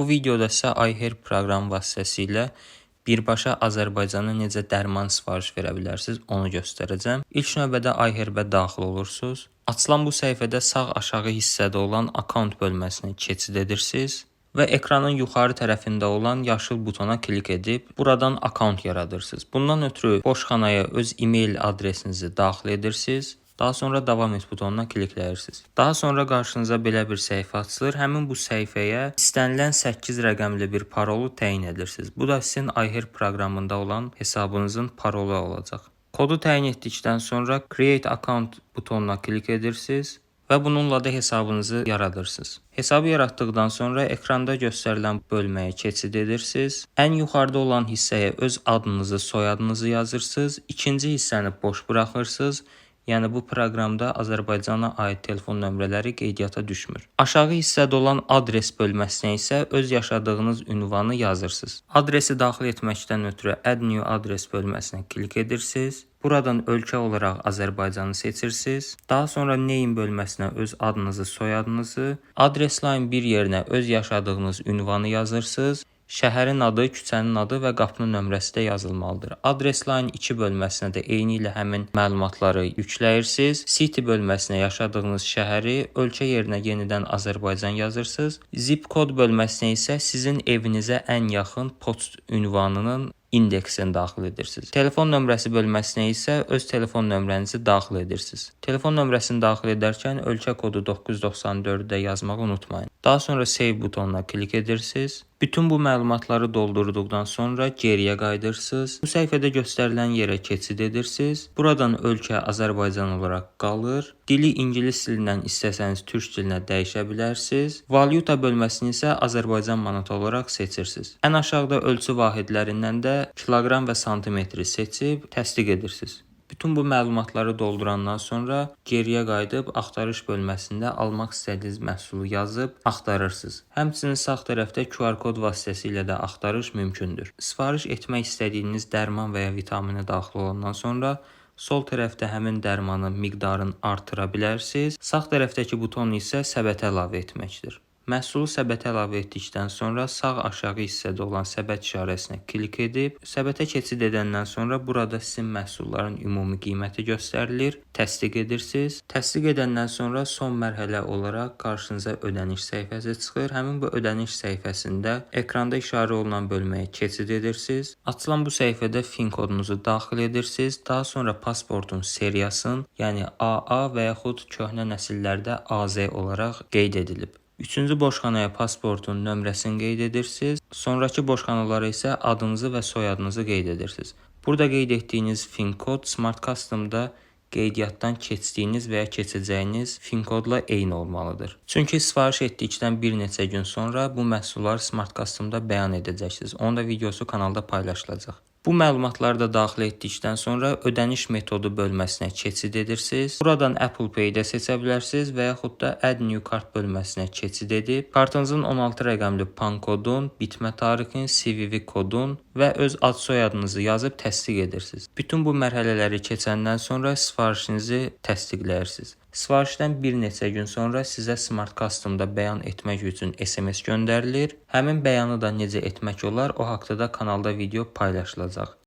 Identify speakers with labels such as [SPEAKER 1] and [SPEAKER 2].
[SPEAKER 1] Bu videoda sizə iHerb proqramı vasitəsilə birbaşa Azərbaycana necə dərman sifariş verə bilərsiniz, onu göstərəcəm. İlk növbədə iHerbə daxil olursunuz. Açılan bu səhifədə sağ aşağı hissədə olan Account bölməsinə keçid edirsiniz və ekranın yuxarı tərəfində olan yaşıl butona klik edib buradan account yaradırsınız. Bundan ötürü boş xanaya öz e-mail adresinizi daxil edirsiniz. Daha sonra davam et butonuna klikləyirsiniz. Daha sonra qarşınıza belə bir səhifə açılır. Həmin bu səhifəyə istənilən 8 rəqəmli bir parolu təyin edirsiniz. Bu da sizin iHerb proqramında olan hesabınızın parolu olacaq. Kodu təyin etdikdən sonra Create Account butonuna klik edirsiniz və bununla da hesabınızı yaradırsınız. Hesabı yaratdıqdan sonra ekranda göstərilən bölməyə keçid edirsiniz. Ən yuxarıda olan hissəyə öz adınızı, soyadınızı yazırsınız. İkinci hissəni boş buraxırsınız. Yəni bu proqramda Azərbaycana aid telefon nömrələri qeydiyyata düşmür. Aşağı hissədə olan adres bölməsinə isə öz yaşadığınız ünvanı yazırsınız. Adresi daxil etməkdən ötürü Add New Address bölməsinə klik edirsiniz. Buradan ölkə olaraq Azərbaycanı seçirsiniz. Daha sonra Name bölməsinə öz adınızı, soyadınızı, adres line 1 yerinə öz yaşadığınız ünvanı yazırsınız. Şəhərin adı, küçənin adı və qapının nömrəsi də yazılmalıdır. Adres line 2 bölməsinə də eyni ilə həmin məlumatları yükləyirsiniz. City bölməsinə yaşadığınız şəhəri, ölkə yerinə yenidən Azərbaycan yazırsınız. Zip kod bölməsinə isə sizin evinizə ən yaxın poçt ünvanının indeksini daxil edirsiniz. Telefon nömrəsi bölməsinə isə öz telefon nömrənizi daxil edirsiniz. Telefon nömrəsini daxil edərkən ölkə kodu 994-ü də yazmağı unutmayın. Daha sonra Save butonuna klik edirsiniz. Bütün bu məlumatları doldurduqdan sonra geriyə qayıdırsınız. Bu səhifədə göstərilən yerə keçid edirsiniz. Buradan ölkə Azərbaycan olaraq qalır. Dili ingilis dilindən istəsəniz türk dilinə dəyişə bilərsiniz. Valyuta bölməsini isə Azərbaycan manatı olaraq seçirsiniz. Ən aşağıda ölçü vahidlərindən də kiloqram və santimetri seçib təsdiq edirsiniz. Bütün bu məlumatları doldurandan sonra geriyə qayıdıb axtarış bölməsində almaq istədiyiniz məhsulu yazıb axtarırsınız. Həmçinin sağ tərəfdə QR kod vasitəsilə də axtarış mümkündür. Sifariş etmək istədiyiniz dərman və ya vitamini daxil olandan sonra sol tərəfdə həmin dərmanın miqdarını artıra bilərsiniz. Sağ tərəfdəki buton isə səbətə əlavə etməkdir. Məhsulu səbətə əlavə etdikdən sonra sağ aşağı hissədə olan səbət işarəsinə klik edib, səbətə keçid edəndən sonra burada sizin məhsulların ümumi qiyməti göstərilir, təsdiq edirsiniz. Təsdiq edəndən sonra son mərhələ olaraq qarşınıza ödəniş səhifəsi çıxır. Həmin bu ödəniş səhifəsində ekranda işarə olunan bölməyə keçid edirsiniz. Açılan bu səhifədə FIN kodunuzu daxil edirsiniz. Daha sonra pasportun seriyasını, yəni AA və yaxud köhnə nəsillərdə AZ olaraq qeyd edilib. Üçüncü boşxanaya pasportun nömrəsini qeyd edirsiniz. Sonrakı boşxanalara isə adınızı və soyadınızı qeyd edirsiniz. Burada qeyd etdiyiniz FIN kod Smart Custom'da qeydiyyatdan keçdiyiniz və ya keçəcəyiniz FIN kodla eyni olmalıdır. Çünki sifariş etdikdən bir neçə gün sonra bu məhsulları Smart Custom'da bəyan edəcəksiniz. Onun da videosu kanalda paylaşılacaq. Bu məlumatları da daxil etdikdən sonra ödəniş metodu bölməsinə keçid edirsiniz. Buradan Apple Pay-də seçə bilərsiniz və yaxud da Add New Card bölməsinə keçid edib kartınızın 16 rəqəmli PAN kodun, bitmə tarixin, CVV kodun və öz ad soyadınızı yazıb təsdiq edirsiniz. Bütün bu mərhələləri keçəndən sonra sifarişinizi təsdiqləyirsiniz. Sifarişdən bir neçə gün sonra sizə Smart Custom'da bəyan etmək üçün SMS göndərilir. Həmin bəyanı da necə etmək olar, o haqqda da kanalda video paylaşılacaq.